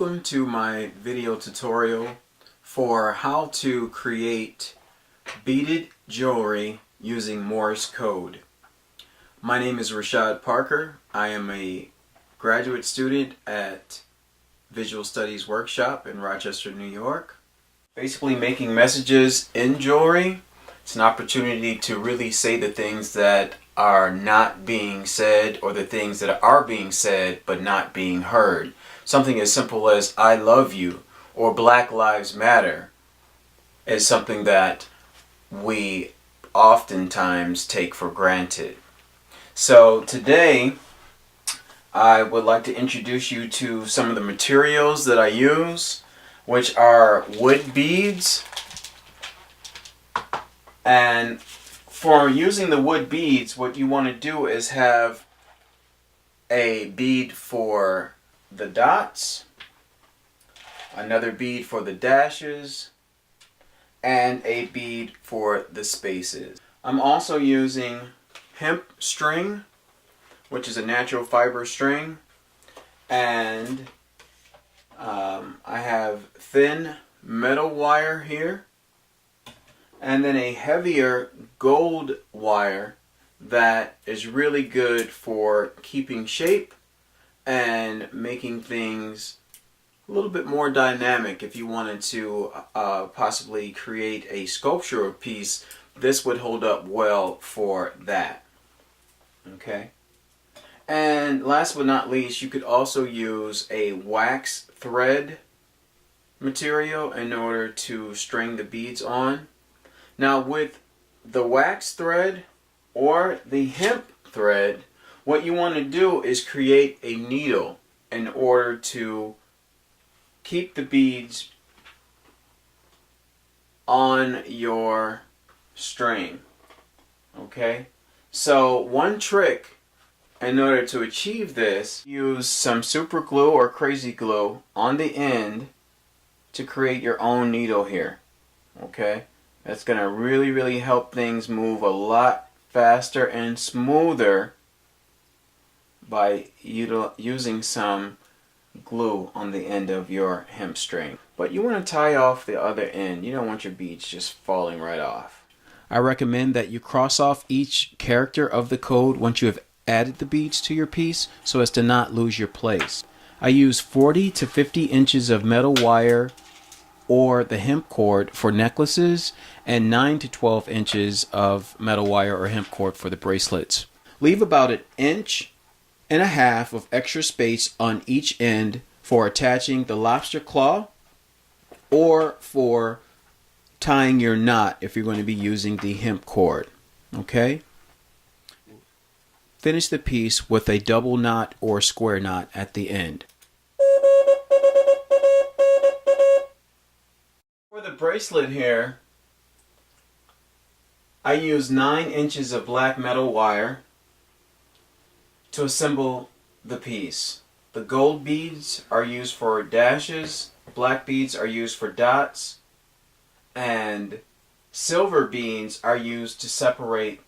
Welcome to my video tutorial for how to create beaded jewelry using Morse code. My name is Rashaad Parker. I am a graduate student at Visual Studies Workshop in Rochester, New York. Basically, making messages in jewelry. It's an opportunity to really say the things that are not being said, or the things that are being said but not being heard. Something as simple as "I love you" or "Black Lives Matter" is something that we oftentimes take for granted. So today I would like to introduce you to some of the materials that I use, which are wood beads. And for using the wood beads, what you want to do is have a bead for the dots, another bead for the dashes, and a bead for the spaces. I'm also using hemp string, which is a natural fiber string, and I have thin metal wire here, and then a heavier gold wire that is really good for keeping shape and making things a little bit more dynamic. If you wanted to possibly create a sculptural piece, this would hold up well for that. Okay. And last but not least, you could also use a wax thread material in order to string the beads on. Now, with the wax thread or the hemp thread, what you want to do is create a needle in order to keep the beads on your string. Okay? So one trick in order to achieve this, use some super glue or crazy glue on the end to create your own needle here. Okay? That's going to really help things move a lot faster and smoother by using some glue on the end of your hemp string. But you want to tie off the other end. You don't want your beads just falling right off. I recommend that you cross off each character of the code once you have added the beads to your piece so as to not lose your place. I use 40 to 50 inches of metal wire or the hemp cord for necklaces, and 9 to 12 inches of metal wire or hemp cord for the bracelets. Leave about 1.5 inches of extra space on each end for attaching the lobster claw or for tying your knot if you're going to be using the hemp cord. Okay? Finish the piece with a double knot or square knot at the end. For the bracelet here, I use 9 inches of black metal wire to assemble the piece. The gold beads are used for dashes, black beads are used for dots, and silver beads are used to separate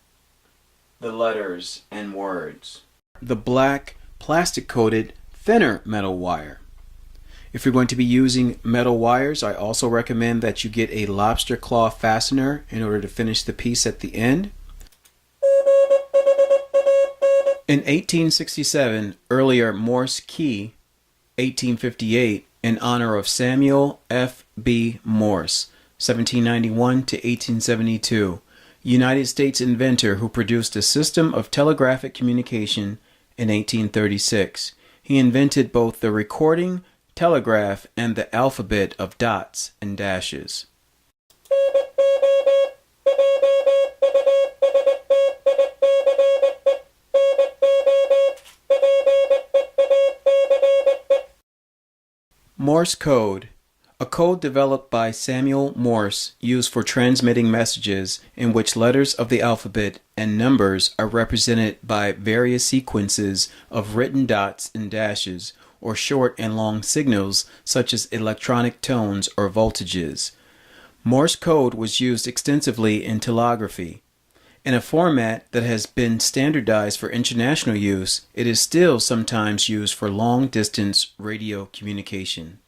the letters and words. The black plastic coated thinner metal wire. If you're going to be using metal wires, I also recommend that you get a lobster claw fastener in order to finish the piece at the end. In 1867, earlier Morse key, 1858, in honor of Samuel F. B. Morse, 1791 to 1872, United States inventor who produced a system of telegraphic communication in 1836. He invented both the recording telegraph and the alphabet of dots and dashes. Morse code. A code developed by Samuel Morse used for transmitting messages in which letters of the alphabet and numbers are represented by various sequences of written dots and dashes, or short and long signals such as electronic tones or voltages. Morse code was used extensively in telegraphy. In a format that has been standardized for international use, it is still sometimes used for long-distance radio communication.